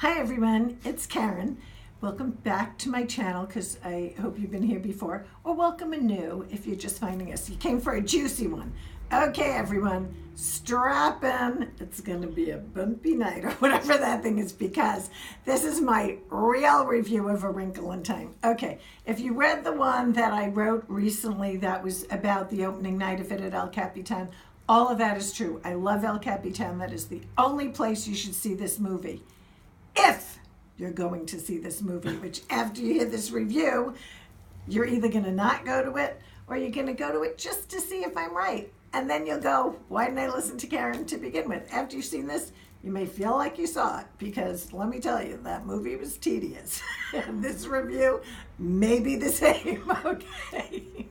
Hi everyone, it's Karen. Welcome back to my channel because I hope you've been here before, or welcome anew if you're just finding us. You came for a juicy one. Okay everyone, strap in. It's going to be a bumpy night or whatever that thing is because this is my real review of A Wrinkle in Time. Okay, if you read the one that I wrote recently that was about the opening night of it at El Capitan, all of that is true. I love El Capitan. That is the only place you should see this movie. If you're going to see this movie, which after you hear this review, you're either going to not go to it or you're going to go to it just to see if I'm right. And then you'll go, why didn't I listen to Karen to begin with? After you've seen this, you may feel like you saw it because let me tell you, that movie was tedious. And this review may be the same, okay?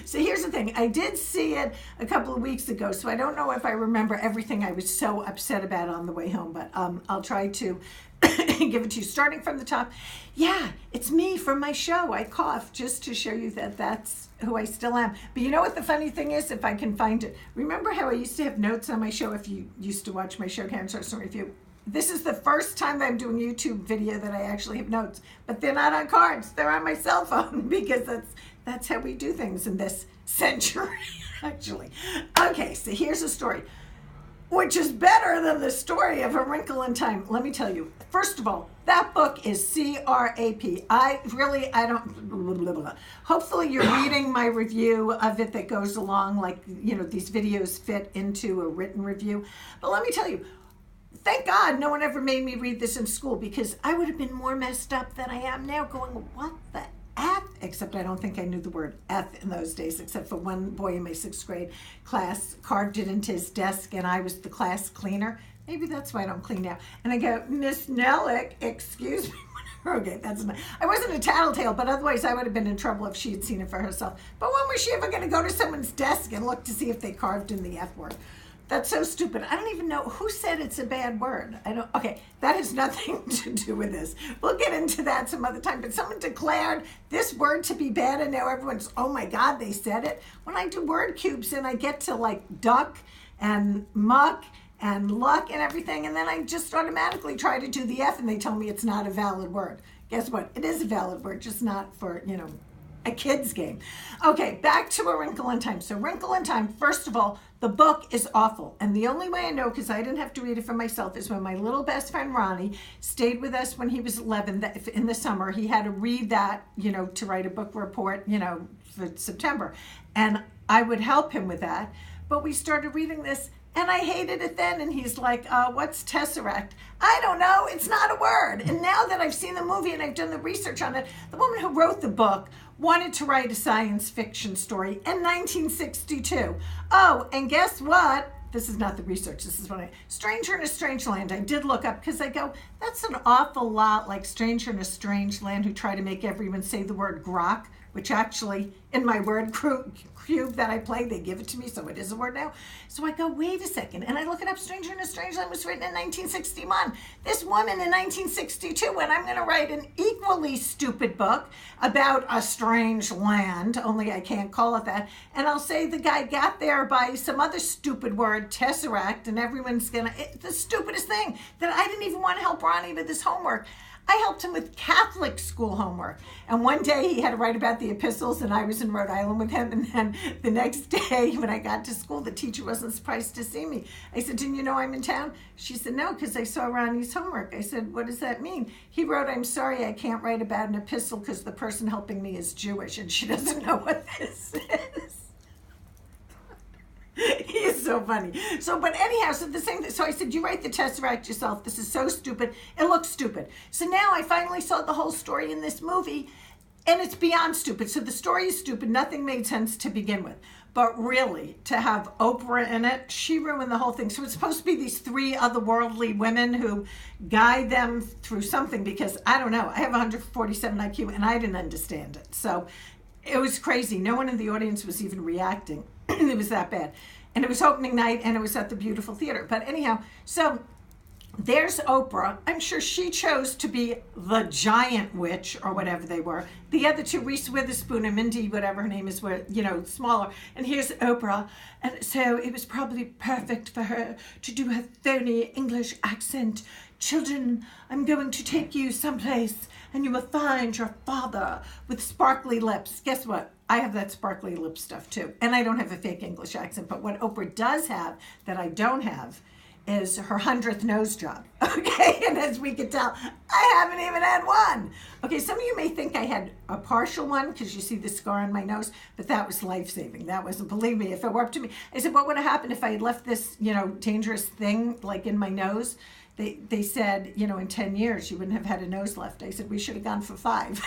So here's the thing. I did see it a couple of weeks ago, so I don't know if I remember everything I was so upset about on the way home, but I'll try to give it to you. Starting from the top, yeah, it's me from my show. I cough just to show you that that's who I still am. But you know what the funny thing is, if I can find it. Remember how I used to have notes on my show if you used to watch my show, Karen Starts Review? This is the first time that I'm doing a YouTube video that I actually have notes, but they're not on cards. They're on my cell phone because that's how we do things in this century, actually. Okay, so here's a story, which is better than the story of A Wrinkle in Time. Let me tell you, first of all, that book is C-R-A-P. I don't, blah, blah, blah. Hopefully you're reading my review of it that goes along, like, you know, these videos fit into a written review. But let me tell you, thank God no one ever made me read this in school because I would have been more messed up than I am now going, what the F? Except I don't think I knew the word F in those days, except for one boy in my 6th grade class carved it into his desk and I was the class cleaner. Maybe that's why I don't clean now. And I go, Miss Nellick, excuse me. Okay, that's not, I wasn't a tattletale, but otherwise I would have been in trouble if she had seen it for herself. But when was she ever going to go to someone's desk and look to see if they carved in the F word? That's so stupid. I don't even know who said it's a bad word. Okay, that has nothing to do with this. We'll get into that some other time, but someone declared this word to be bad and now everyone's, oh my God, they said it. When I do word cubes and I get to like duck and muck and luck and everything, and then I just automatically try to do the F and they tell me it's not a valid word. Guess what? It is a valid word, just not for, you know, a kid's game. Okay, back to A Wrinkle in Time. So Wrinkle in Time, first of all, the book is awful. And the only way I know, because I didn't have to read it for myself, is when my little best friend Ronnie stayed with us when he was 11 in the summer. He had to read that, you know, to write a book report, you know, for September. And I would help him with that. But we started reading this and I hated it then. And he's like, what's Tesseract? I don't know. It's not a word. And now that I've seen the movie and I've done the research on it, the woman who wrote the book wanted to write a science fiction story in 1962. Oh, and guess what? This is not the research. This is what Stranger in a Strange Land. I did look up because I go, that's an awful lot like Stranger in a Strange Land who try to make everyone say the word grok, which actually in my word cube that I play, they give it to me, so it is a word now. So I go, wait a second, and I look it up. Stranger in a Strange Land was written in 1961. This woman in 1962, when I'm going to write an equally stupid book about a strange land, only I can't call it that, and I'll say the guy got there by some other stupid word, Tesseract, and everyone's going to, the stupidest thing, that I didn't even want to help Ronnie with his homework. I helped him with Catholic school homework. And one day he had to write about the epistles and I was in Rhode Island with him. And then the next day when I got to school, the teacher wasn't surprised to see me. I said, didn't you know I'm in town? She said, no, because I saw Ronnie's homework. I said, what does that mean? He wrote, I'm sorry, I can't write about an epistle because the person helping me is Jewish and she doesn't know what this is. He is so funny. So, but anyhow, so the same thing. So I said, you write the Tesseract yourself. This is so stupid. It looks stupid. So now I finally saw the whole story in this movie and it's beyond stupid. So the story is stupid. Nothing made sense to begin with. But really, to have Oprah in it, she ruined the whole thing. So it's supposed to be these 3 otherworldly women who guide them through something because, I don't know, I have 147 IQ and I didn't understand it. So it was crazy. No one in the audience was even reacting. It was that bad. And it was opening night and it was at the beautiful theater. But anyhow, so there's Oprah. I'm sure she chose to be the giant witch or whatever they were. The other two, Reese Witherspoon and Mindy, whatever her name is, were, smaller. And here's Oprah. And so it was probably perfect for her to do her phony English accent. Children, I'm going to take you someplace and you will find your father with sparkly lips. Guess what? I have that sparkly lip stuff too. And I don't have a fake English accent. But what Oprah does have that I don't have is her 100th nose job, okay? And as we can tell, I haven't even had one. Okay, some of you may think I had a partial one because you see the scar on my nose, but that was life-saving. That wasn't, believe me, if it were up to me. I said, what would have happened if I had left this, dangerous thing like in my nose? They said, in 10 years, you wouldn't have had a nose left. I said, we should have gone for 5.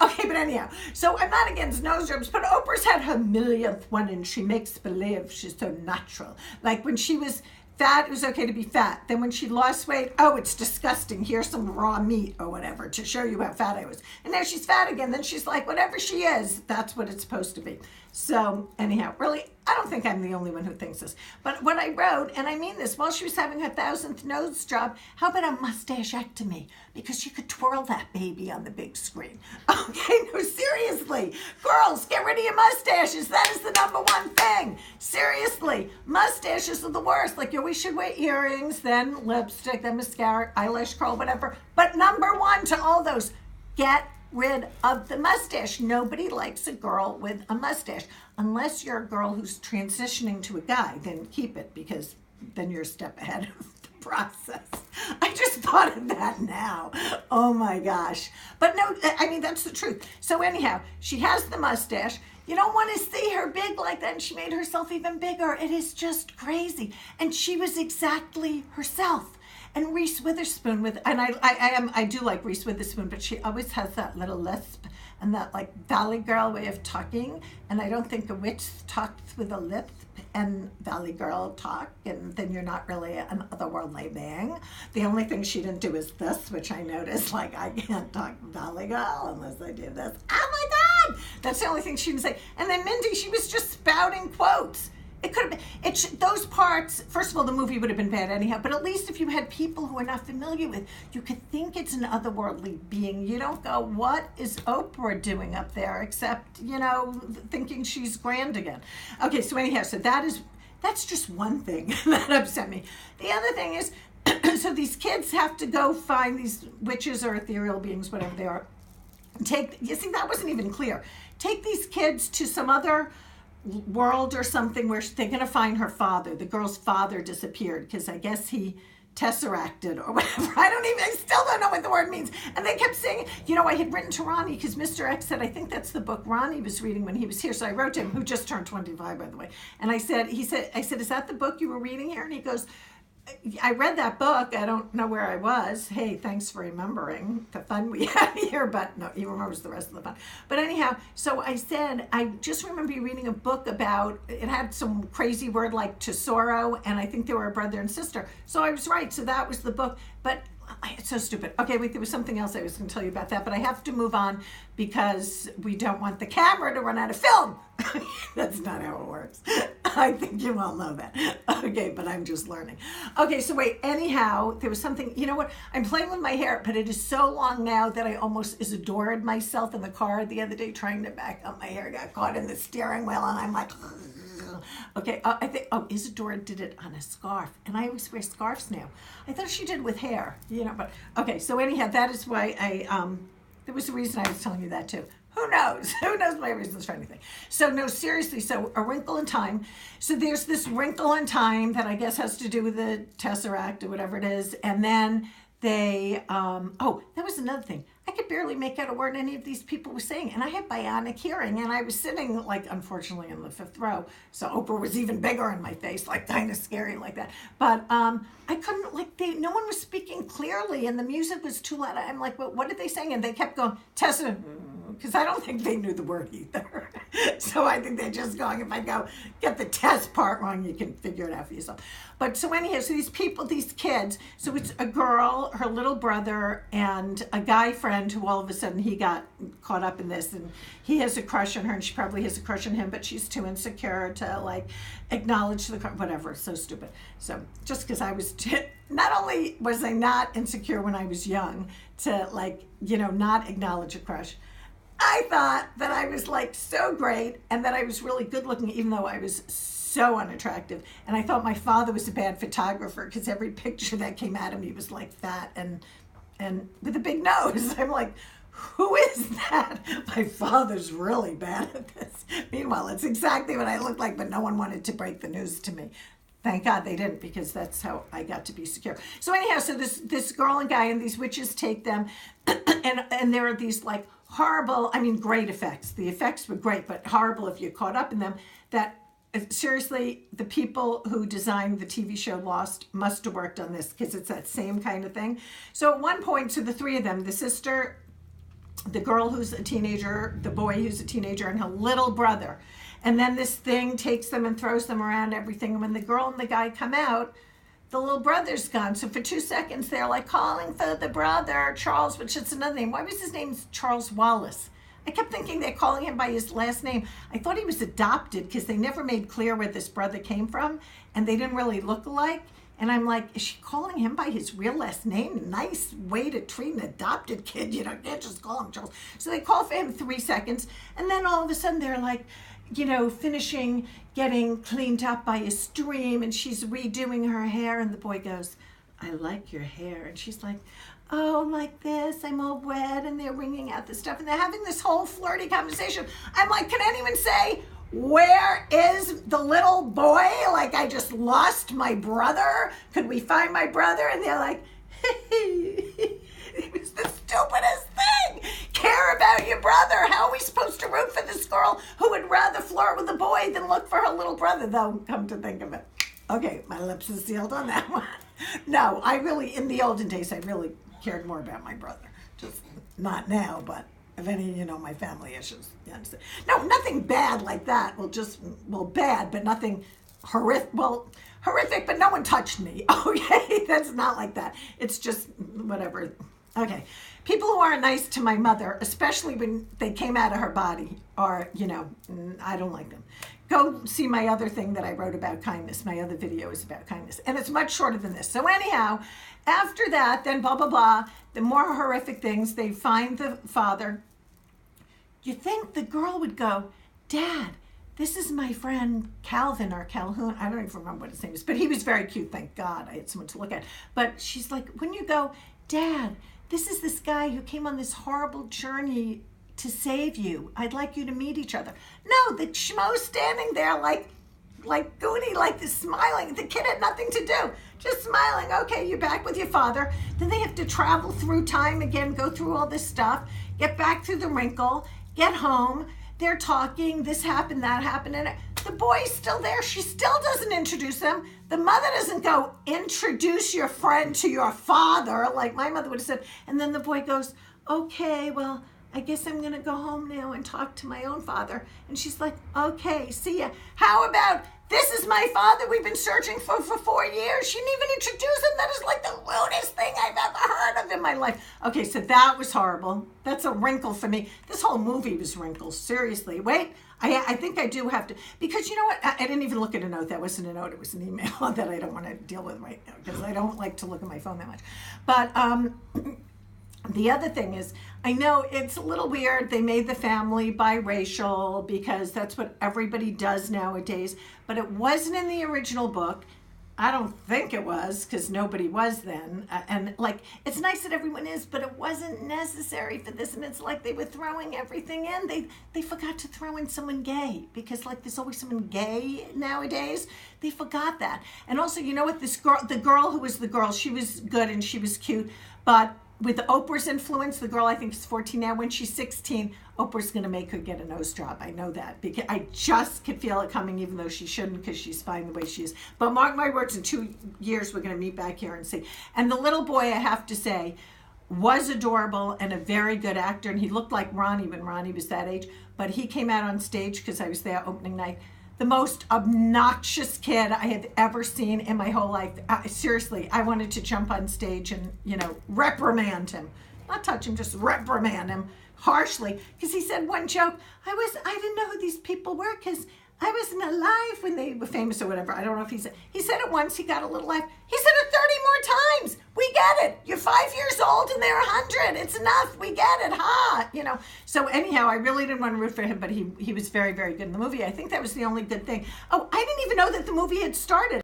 Okay, but anyhow, so I'm not against nose jobs, but Oprah's had her millionth one and she makes believe she's so natural. Like when she was fat, it was okay to be fat. Then when she lost weight, oh, it's disgusting. Here's some raw meat or whatever to show you how fat I was. And now she's fat again. Then she's like, whatever she is, that's what it's supposed to be. So anyhow, really, I don't think I'm the only one who thinks this. But what I wrote, and I mean this, while she was having her 1000th nose job, how about a mustachectomy? Because she could twirl that baby on the big screen. Okay, no, seriously. Girls, get rid of your mustaches. That is the number one thing. Seriously, mustaches are the worst. Like, we should wear earrings, then lipstick, then mascara, eyelash curl, whatever. But number one to all those, get rid of the mustache. Nobody likes a girl with a mustache. Unless you're a girl who's transitioning to a guy, then keep it, because then you're a step ahead of the process. I just thought of that now. Oh my gosh. But no, I mean, that's the truth. So anyhow, she has the mustache. You don't want to see her big like that, and she made herself even bigger. It is just crazy. And she was exactly herself. And Reese Witherspoon and I do like Reese Witherspoon, but she always has that little lisp and that like Valley Girl way of talking. And I don't think a witch talks with a lisp and Valley Girl talk, and then you're not really an otherworldly being. The only thing she didn't do is this, which I noticed, like, I can't talk Valley Girl unless I do this. Oh my God! That's the only thing she didn't say. And then Mindy, she was just spouting quotes. It could have been, those parts, first of all, the movie would have been bad anyhow, but at least if you had people who are not familiar with, you could think it's an otherworldly being. You don't go, what is Oprah doing up there, except, thinking she's grand again. Okay, so anyhow, so that's just one thing that upset me. The other thing is, so these kids have to go find these witches or ethereal beings, whatever they are. You see, that wasn't even clear. Take these kids to some other world or something where they're going to find her father. The girl's father disappeared because I guess he tesseracted or whatever. I still don't know what the word means. And they kept saying, I had written to Ronnie because Mr. X said, I think that's the book Ronnie was reading when he was here. So I wrote to him, who just turned 25, by the way. And I said, is that the book you were reading here? And he goes, I read that book. I don't know where I was. Hey, thanks for remembering the fun we had here. But no, he remembers the rest of the fun. But anyhow, so I said, I just remember you reading a book about, it had some crazy word like tesoro, and I think they were a brother and sister. So I was right. So that was the book. But it's so stupid. Okay, wait, there was something else I was going to tell you about that, but I have to move on because we don't want the camera to run out of film. That's not how it works. I think you all know that. Okay, but I'm just learning. Okay, so wait, anyhow, there was something, you know what? I'm playing with my hair, but it is so long now that I almost adored myself in the car the other day trying to back up. My hair got caught in the steering wheel, and I'm like, okay, I think, Isadora did it on a scarf, and I always wear scarves now. I thought she did with hair, but, okay, so anyhow, that is why there was a reason I was telling you that too. Who knows? Who knows my reasons for anything? So no, seriously, so A Wrinkle in Time. So there's this wrinkle in time that I guess has to do with the Tesseract or whatever it is, and then they, that was another thing. I could barely make out a word any of these people were saying, and I had bionic hearing, and I was sitting, like, unfortunately, in the 5th row, so Oprah was even bigger in my face, like, kind of scary like that, but I couldn't, no one was speaking clearly, and the music was too loud. I'm like, well, what are they saying? And they kept going, Tessa, because I don't think they knew the word either. So I think they're just going, if I go get the test part wrong, you can figure it out for yourself. But so anyhow, so these people, these kids, so it's a girl, her little brother, and a guy friend who all of a sudden he got caught up in this, and he has a crush on her, and she probably has a crush on him, but she's too insecure to like acknowledge the whatever. So stupid. So just because I was not only was I not insecure when I was young to like, not acknowledge a crush, I thought that I was like so great and that I was really good looking, even though I was so unattractive. And I thought my father was a bad photographer because every picture that came out of me was like fat and with a big nose. I'm like, who is that? My father's really bad at this. Meanwhile, it's exactly what I look like, but no one wanted to break the news to me. Thank God they didn't, because that's how I got to be secure. So anyhow, so this girl and guy and these witches take them, and there are these like horrible, great effects. The effects were great, but horrible if you're caught up in them. That seriously, the people who designed the TV show Lost must have worked on this, because it's that same kind of thing. So at one point, so the three of them, the sister, the girl who's a teenager, the boy who's a teenager, and her little brother. And then this thing takes them and throws them around everything. And when the girl and the guy come out, the little brother's gone. So for 2 seconds, they're like calling for the brother, Charles, which is another name. Why was his name Charles Wallace? I kept thinking they're calling him by his last name. I thought he was adopted because they never made clear where this brother came from, and they didn't really look alike. And I'm like, is she calling him by his real last name? Nice way to treat an adopted kid. You can't just call him Charles. So they call for him 3 seconds, and then all of a sudden they're like, finishing getting cleaned up by a stream, and she's redoing her hair, and the boy goes, I like your hair. And she's like, oh, like this, I'm all wet, and they're wringing out the stuff, and they're having this whole flirty conversation. I'm like, can anyone say, where is the little boy? Like, I just lost my brother. Could we find my brother? And they're like, it was the stupidest thing. Care about your brother. How are we supposed to root for this girl who would rather flirt with a boy than look for her little brother, though, come to think of it? Okay, my lips are sealed on that one. No, in the olden days, I really cared more about my brother. Just not now, but if any, my family issues. You understand? No, nothing bad like that. Bad, but nothing horrific. Well, horrific, but no one touched me. Okay, that's not like that. It's just whatever. Okay, people who aren't nice to my mother, especially when they came out of her body, are, I don't like them. Go see my other thing that I wrote about kindness. My other video is about kindness, and it's much shorter than this. So anyhow, after that, then blah, blah, blah, the more horrific things, they find the father. You think the girl would go, Dad, this is my friend Calvin or Calhoun. I don't even remember what his name is, but he was very cute. Thank God I had someone to look at. But she's like, when you go, Dad, this is this guy who came on this horrible journey to save you. I'd like you to meet each other. No, the schmo's standing there like Goody, like this, smiling. The kid had nothing to do, just smiling. Okay, you're back with your father. Then they have to travel through time again, go through all this stuff, get back through the wrinkle, get home. They're talking, this happened, that happened, and the boy's still there. She still doesn't introduce them. The mother doesn't go, introduce your friend to your father, like my mother would have said. And then the boy goes, okay, well, I guess I'm going to go home now and talk to my own father. And she's like, okay, see ya. How about, this is my father we've been searching for 4 years. She didn't even introduce him. That is like the rudest thing I've ever heard of in my life. Okay, so that was horrible. That's a wrinkle for me. This whole movie was wrinkles. Seriously. Wait, I think I do have to, because you know what? I didn't even look at a note. That wasn't a note. It was an email that I don't want to deal with right now, because I don't like to look at my phone that much. But the other thing is, I know it's a little weird. They made the family biracial because that's what everybody does nowadays. But it wasn't in the original book. I don't think it was, because nobody was then. And like, it's nice that everyone is, but it wasn't necessary for this. And it's like they were throwing everything in. They forgot to throw in someone gay, because like there's always someone gay nowadays. They forgot that. And also, you know what? The girl who was the girl, she was good and she was cute, but with Oprah's influence, the girl I think is 14 now. When she's 16, Oprah's going to make her get a nose job. I know that, because I just could feel it coming, even though she shouldn't, because she's fine the way she is. But mark my words, in 2 years, we're going to meet back here and see. And the little boy, I have to say, was adorable and a very good actor, and he looked like Ronnie when Ronnie was that age, but he came out on stage because I was there opening night. The most obnoxious kid I have ever seen in my whole life. Seriously, I wanted to jump on stage and, reprimand him. Not touch him, just reprimand him harshly, because he said one joke. I didn't know who these people were because I wasn't alive when they were famous or whatever. I don't know if he said it once, he got a little laugh. He said it 30 more times. We get it. You're 5 years old and they're 100. It's enough. We get it, huh? So anyhow, I really didn't want to root for him, but he was very, very good in the movie. I think that was the only good thing. Oh, I didn't even know that the movie had started.